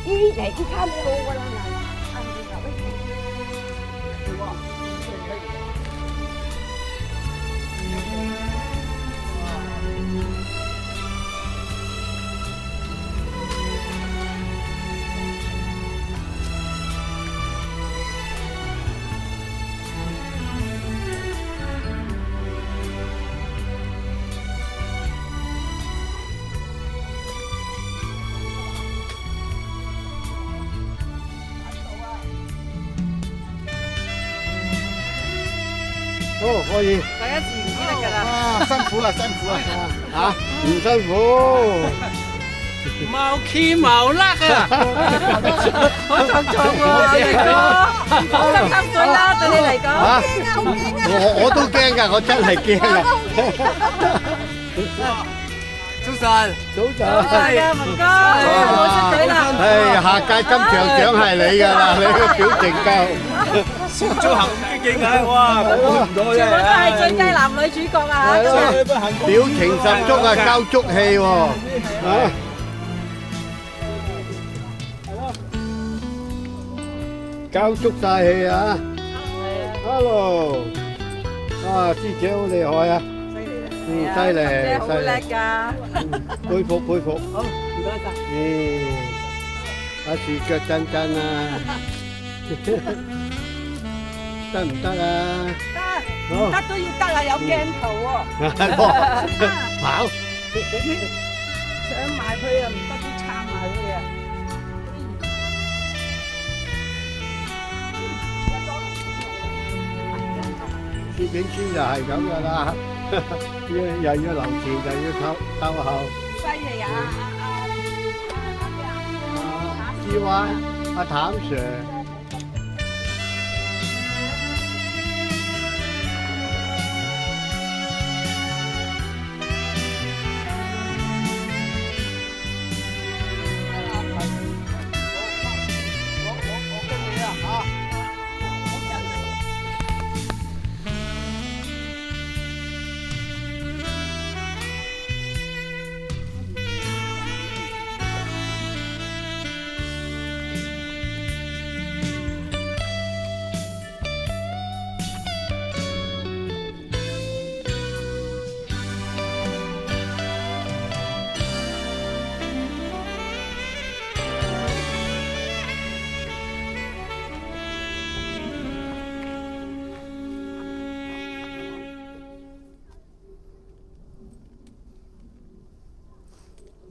咦，嚟啲卡冇路㗎啦，哦，可以。大家自然知得㗎啦。啊，辛苦啦，辛苦啦，嚇唔辛苦。冇黐冇甩啊！好重喎，大哥，好心心水啦，對你嚟講。我都驚㗎，我真係驚啊！早晨，早晨。係啊，文哥，我出隊啦。唉，下屆金像獎係你㗎啦，你個表情夠。小組行咁激嘅，哇，估唔到啫！全部都係最佳男女主角啊！表情十足啊，交足氣喎。啊！交足晒氣啊 ！Hello， 啊，師姐好厲害啊！犀利，真係好叻㗎！佩服佩服。好，唔該晒。阿樹腳震震啊！得唔得啊？得，得都要得啊！有鏡頭喎。跑。想埋佢又唔得，都撐埋佢啊！攝影師就係咁噶啦，又要留前，又要偷後。犀利啊！志灣，阿譚 Sir。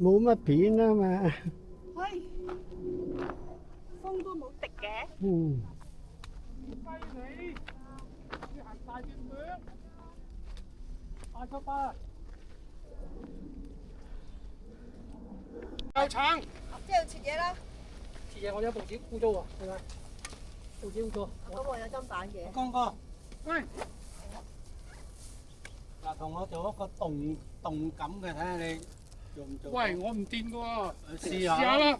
冇乜片啊嘛。喂，風嗯。教橙，即係切嘢啦，切嘢我有報紙污糟啊，係咪？報紙污糟。咁我有砧板嘅。江哥，喂，嗱，同我做一個動感嘅，睇下你做唔做？喂，我唔掂噶喎，試下試下啦。